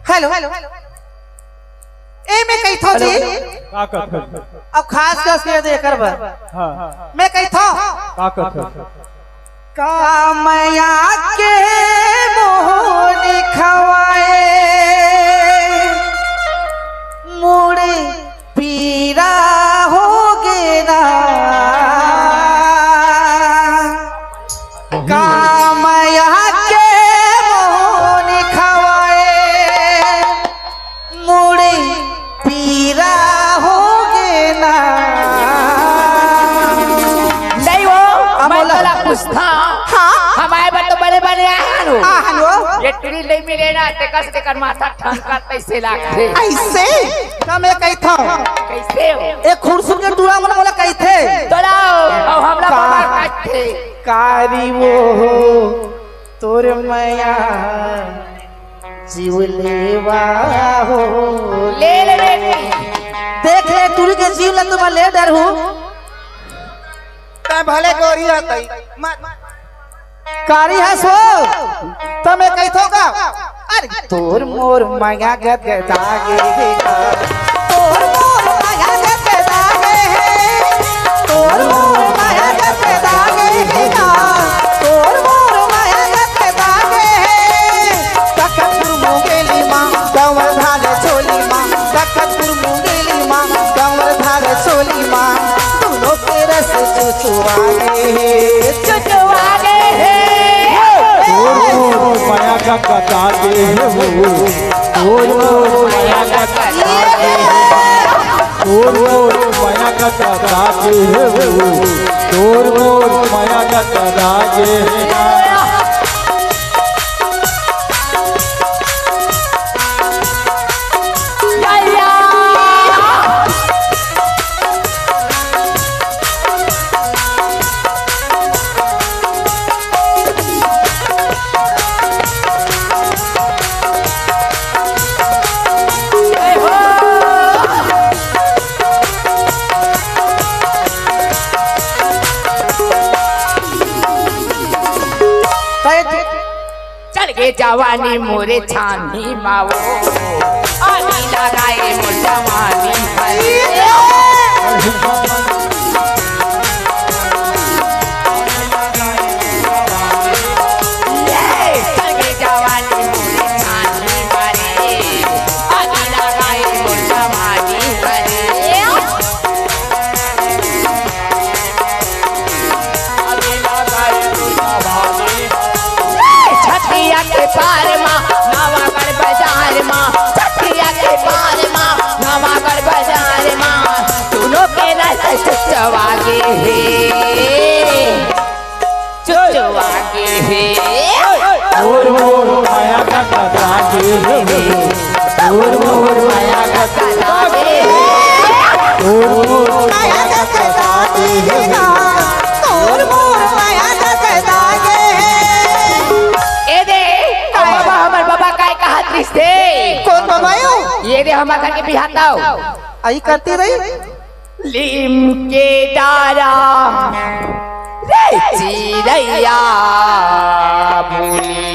Hello ए मैं कही थो जी अब खास कस के दे करबा हां मैं कही थो कामया के मोह दिखवाए मुड़े पीरा हो गेरा कामया के मोह दिखवाए मुड़े पीरा हो गेना नहीं वो मैं कुछ था हमारे बट बड़े बड़े आहानो ये ट्री ले मिले ना ते कस ते कर माथा ठनका पैसे लागे ऐसे का मैं कही था कैसे हो ए खुरसुर के टूरा मन मोला कही थे तोलाओ अब हमरा बाबा काटे कारी वो तोर मैया जीव लेवा हो ले ले देख ले टूरी के जीव ला तुम ले डर हो ता भले गोरी हतई कारी है सो तमे कही थो का अरे तोर मोर माया गद दागे तोर मोर माया गद दागे तोर मोर माया गद दागे तोर मोर माया गद दागे तकपुर मुंगेली मां कंवर धागे चोली मां तकपुर मुंगेली मां कंवर धागे चोली मां दोनों के रस चुचुवागे माया का कथा दे माया का कथा दे माया का कथा दे माया का कथा दे जवानी मोरे छानी मावो आनी लगाए मोर जवानी चुचवागे हे और माया का कथा दे और माया का कथा दे और माया का कथा दे और माया का कथा दे ए दे बाबा हमर बाबा काय कहत रिश्ते कौन बाबा यो ये दे हमार घर के बिहाताओ आई करती रही लीम के डारा रे चिरैया बोली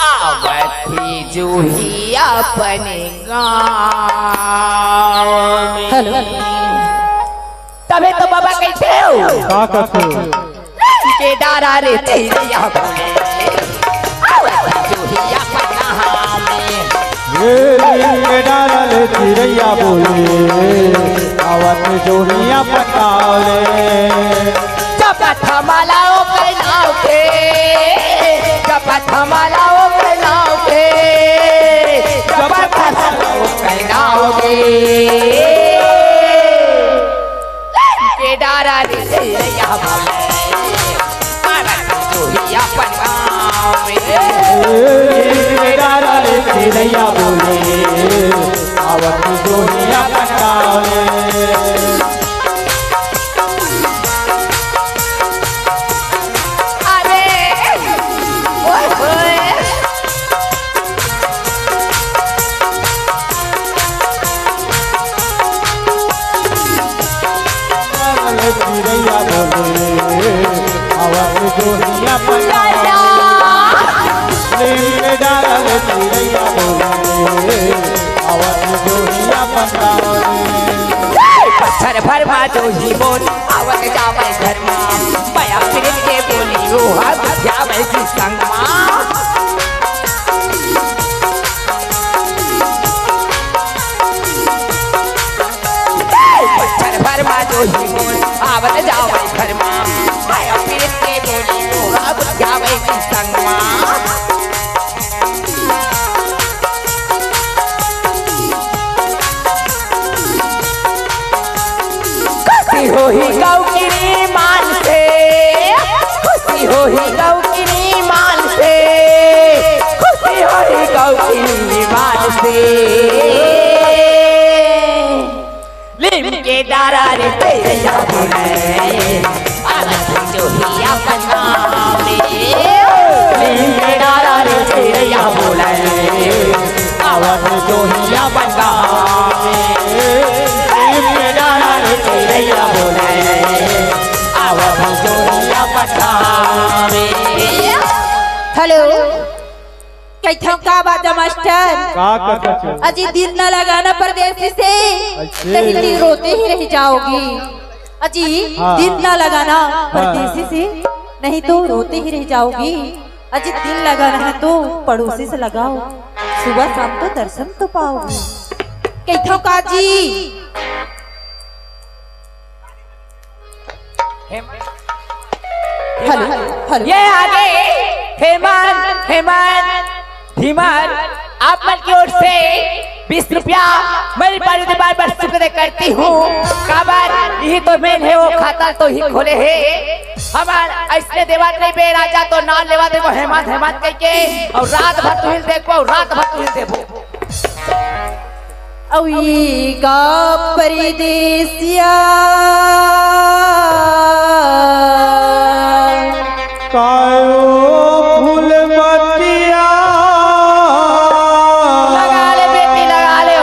आवती जूही अपने गाँव में तबे तो बाबा कैसे हो के डारा रे चिरैया बोली आवती जूही अपने गाँव में डाल चिड़ैया बोले आवत जोड़िया पटाले चपट मालाओ के नाव के चपट मालाओ के नाव के चपट मालाओ के नाव के डारा रे चिड़ैया बोले आवत जोड़िया पटाव में डारा रे चिड़ैया बोले आवत जोड़िया पटाले अरे ओए जो ही बोल आवत जावे घर में माया फिर के बोली वो हाथ जावे की संग मां भरमा जो ही बोल आवत जावे घर में माया फिर के बोली वो हाथ जावे की संग मां हो ही गौकिनी मान से खुशी हो ही गौकिनी मान से खुशी हो ही गौकिनी मान से लिम के दारा रे तेरे याद में आनंद जो ही अपना लिम के दारा रे तेरे याद में आवाज जो ही अपना हेलो कैथों का बात मास्टर का करता चल अजी दिल न लगाना परदेसी से नहीं तो रोते ही रह जाओगी अजी हाँ। दिल न लगाना परदेसी से नहीं तो रोते ही रह जाओगी अजी दिल लगाना है तो पड़ोसी से लगाओ सुबह शाम तो दर्शन तो पाओगी कैथों का जी हेलो हेलो ये आगे हेमंत हेमंत धीमन आप मन की ओर से 20 रुपया मेरी बारी दीवार पर शुक्र करती हूँ काबर यही तो मेन है वो खाता तो ही खोले है हमार ऐसे देवार नहीं बे राजा तो नाम लेवा देखो हेमंत हेमंत कह के और रात भर तुहिल देखो रात भर तुहिल देखो अवीगा परदेसिया कायो फूल बतिया लगा ले बेटी लगा ले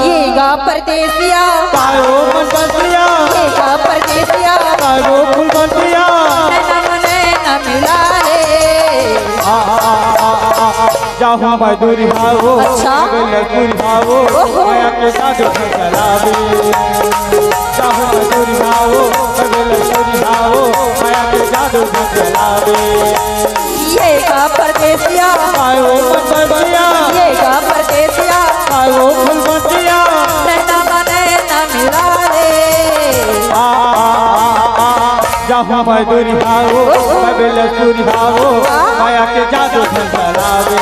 ये गा परदेसिया कायो मन बतिया ये गा परदेसिया कायो फूल बतिया न मिला रे जाहू मजदूरी भावो अच्छा। लड़कुरी भावो माया के जादू चलावे जाहू मजदूरी भावो लड़कुरी भावो माया के जादू चलावे ये गा परदेसिया कायो मन बतिया ये गा परदेसिया कायो फूल बतिया न मिला रे जाहू मजदूरी भावो लड़कुरी भावो माया के जादू चलावे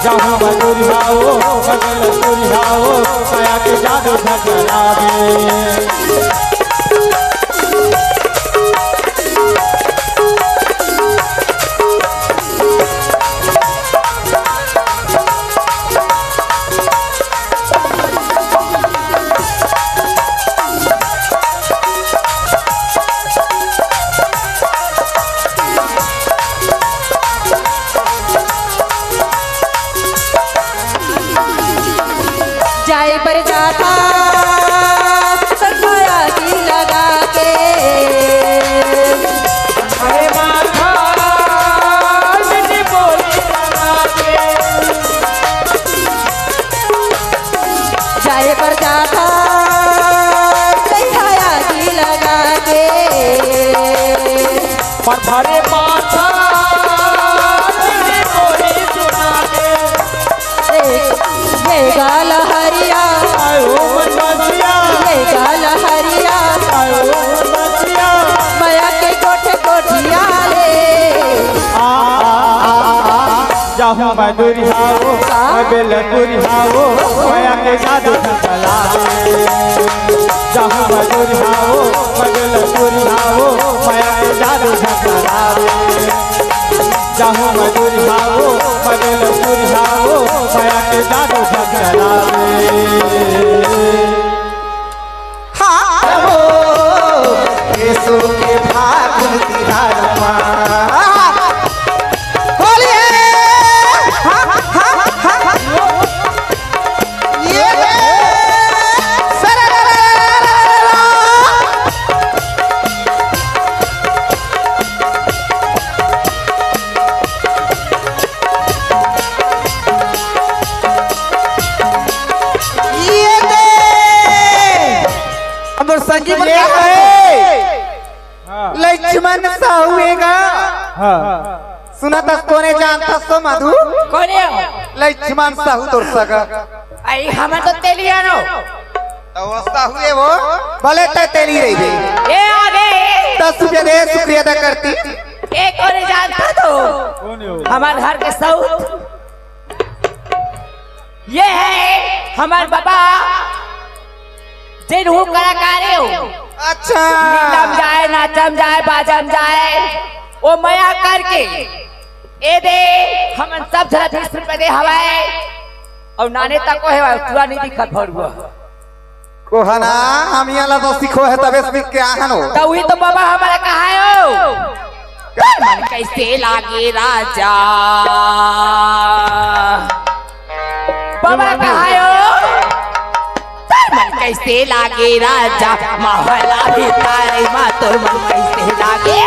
जाहू मजदूरी भावो लड़कुरी भावो माया के जादू चलावे जाए पर जाता सखाया की लगा के अरे माथा बिन बोली लगा के जाए पर जाता सखाया की लगा के पत्थरे माथा बिन बोली सुना के ये गाल हरिया आयो मन बतिया ये गाल हरिया आयो मन बतिया माया के कोठे कोठिया रे जाहू मजदूरी भावो लड़कुरी भावो माया के जादू चलावे जाहू मजदूरी भावो लड़कुरी भावो माया के जादू चलावे जाहू मजदूरी भावो लड़कुरी भावो माया के जादू चलावे हाँ हो यीशु के भाग तिहार बोलिए हाँ हाँ हाँ हाँ ये साहुएगा हाँ सुना था कोने जानता सो मधु कोने हो लक्ष्मण साहू तोर सगा आई हमें तो तेलियानो तो वो साहुए वो भले ते तेली रही गई ये आगे 10 रुपया दे शुक्रिया अदा करती एक कोने जानता तो कौन है वो? हमारे घर के साउथ ये है हमारे बाबा जिन हूँ कलाकार हो अच्छा नीलम जाए नाचम जाए बाजम जाए वो मया करके ए दे हमन सब जरा 20 रुपए दे हवाए और नाने तक को है पूरा नहीं दिखत भरुआ कोहना हम यहाँ तो सीखो है तबे सीख के आहन हो तो वही तो बाबा हमारे कहा हो मन कैसे लागे राजा बाबा कहा हो मन कैसे लागे राजा महला भीतर माँ तोर मन कैसे लागे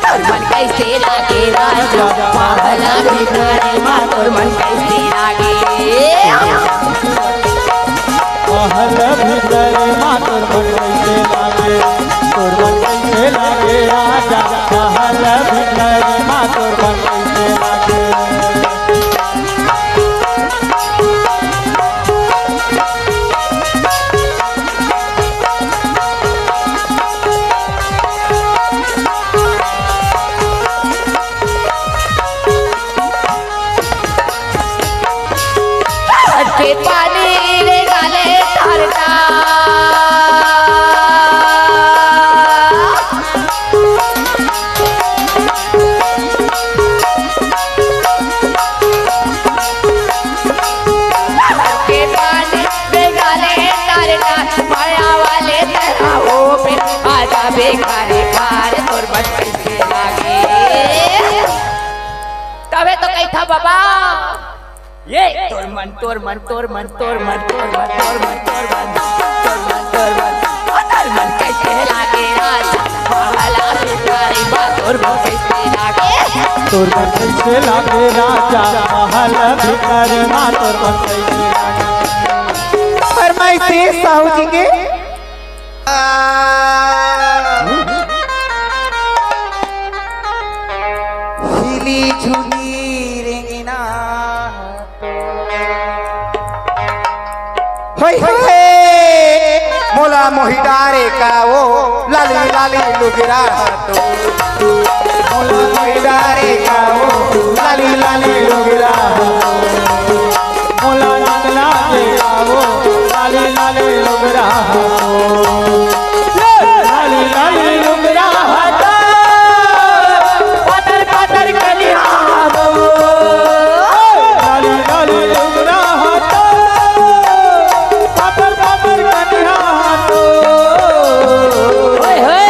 तोर मन कैसे लागे राजा महला भीतर माँ तोर मन कैसे लागे महल भीतर माँ तोर मन कैसे लागे तोर मन कैसे लागे राजा महल भीतर माँ तोर मन कैसे लागे के पानी रे गाले तारता के पानी रे गाले तारता माया वाले तेरा हो पे आजा बेखारे खार तोर मन कैसे लागे तबे तो कही था बाबा ये तोर मन तोर मन तोर मन तोर मन तोर मन तोर मन तोर मन तोर मन तोर मन तोर मन कैसे लागे राजा महला भीतर माँ तोर मन कैसे लागे तोर मन कैसे लागे राजा महल भीतर माँ तोर मन कैसे लागे फरमाइशी साहू जी के हिली झुली रेंगिना होय होय मोला मोहिडारे का वो लाली लाली लुगरा तो मोला मोहिडारे का वो लाली लाली लुगरा मोला निकला के आवो लाली लाली लुगरा लाली लाली लुगरा हटा पातर पातर कलिया लाली लाली लुगरा हटा पातर पातर कन्या होय होय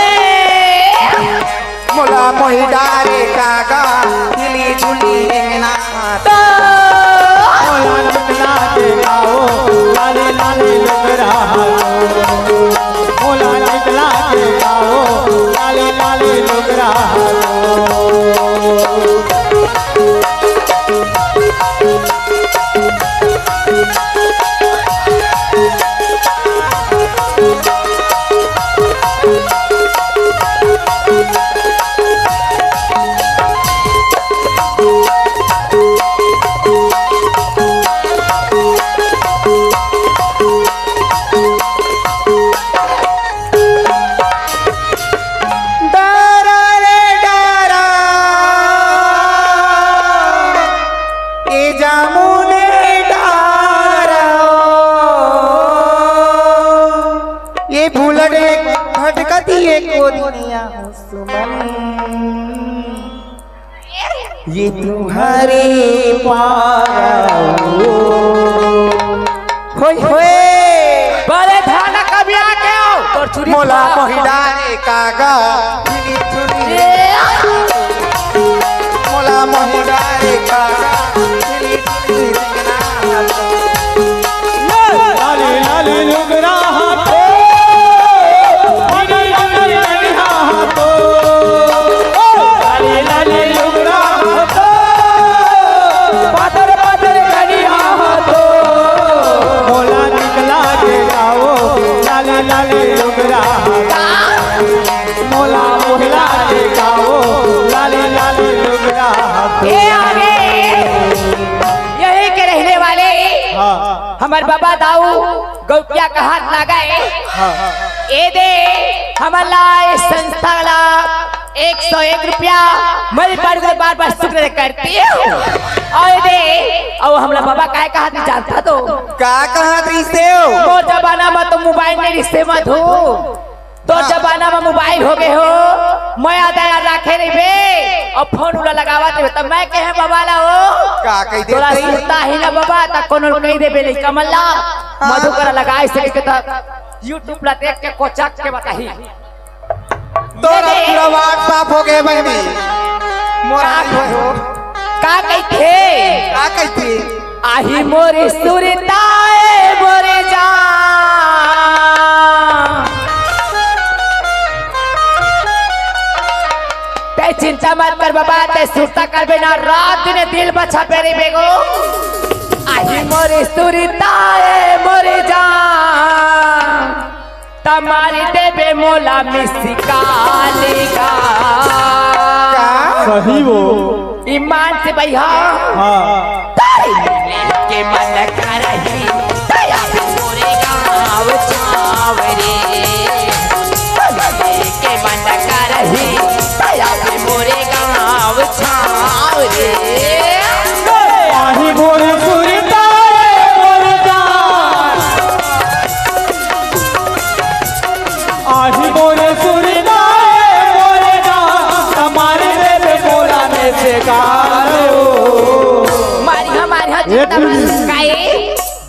मोला मोहिडारे कागा हिली झुली रेंगिना मोला निकला के आवो लाली लाली लुगरा मोला निकला के आवो लाली लाली लुगरा डारा रे डारा ए जामुने डारा ये भूलड़े भटकती है को दुनिया हो सुमन ये तुम्हारे पारा होय होय बड़े ध्यान कभी आके हो तोर चुरी मोला मोहिडारे कागा हिली झुली मोला मोहिडारे कागा हिली झुली रेंगना लाली लाली लुगरा हाथो लाली लाली लुगरा हाथो लाली लाली लुगरा हाथो पातर पातर कलिया हाथो मोला निकला के आओ लाली लाली लुगरा मोला मोहला के आओ हमार बाबा दाऊ गौकिया का हाथ लगाए ए दे हमारा संस्था ला 101 रुपया मेरे बार बार शुक्र करती है और दे और हमारा बाबा काय कहा नहीं जानता तो का कहा रिश्ते हो तो जमाना में तो मोबाइल में रिश्ते मत हो तो जमाना में मोबाइल हो गए हो मैं आदया रखे रही बे और फोन उला लगावा दे तब मैं कहे बाबा ला हो का कह दे तोरा सुनता ही ना बाबा ता कोनो कह दे बेले कमला मधुकर लगाए से के त YouTube ला देख के कोचक के बताही तोरा पूरा व्हाट्सएप हो गए बहनी मोरा हो का कहथे का कहती आही मोरे सुरताए मोरे जा ते चिंता मत कर बाबा ते सुरता करबे ना रात दिन दिल बचा पे रे बेगो आही मोरे सुरताए मोरे जा तमारी देबे मोला मिसिकालेगा सही वो ईमान से भैया हाँ के मन करही दया मोरे गाँव छावरे के मन करही दया मोरे गाँव छावरे आही मोरे सुरताए मोरे जान आही मोरे सुरताए मोरे जान हमारे देवे बोला में से गालो काहे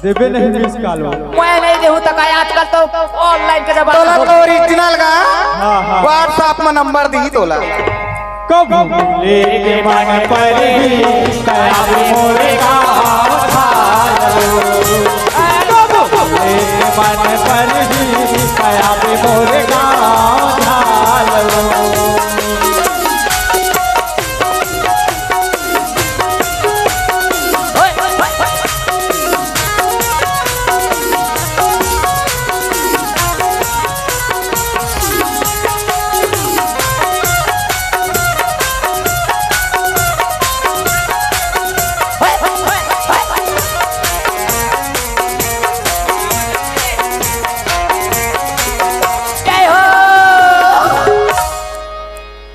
देवे नहीं मिस कालो मैं नहीं देहूं तो काय आजकल तो ऑनलाइन के जमाना तोला हो तो ओरिजिनल का हाँ हाँ व्हाट्सएप में नंबर दी तोला कब लेके मन पर ही कयाब मोरे गाँव थालो लेके मन पर ही कयाब मोरे गाँव थालो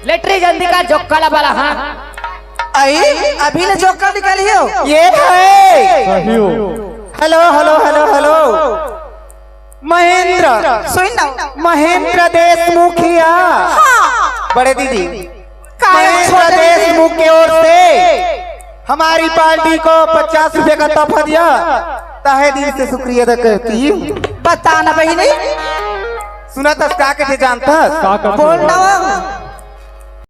लेटरी जल्दी का जोकाला वाला हाँ आई अभी ने जोकर निकाली हो ये है सही हो hello hello hello hello Mahendra सुन ना महेंद्र देशमुखिया बड़े दीदी महेंद्र देशमुख की ओर से हमारी पार्टी को 50 रुपए का तोहफा दिया ताहे दिल से शुक्रिया अदा करती हूँ बताना बहनी सुना था का के जानता का बोल ना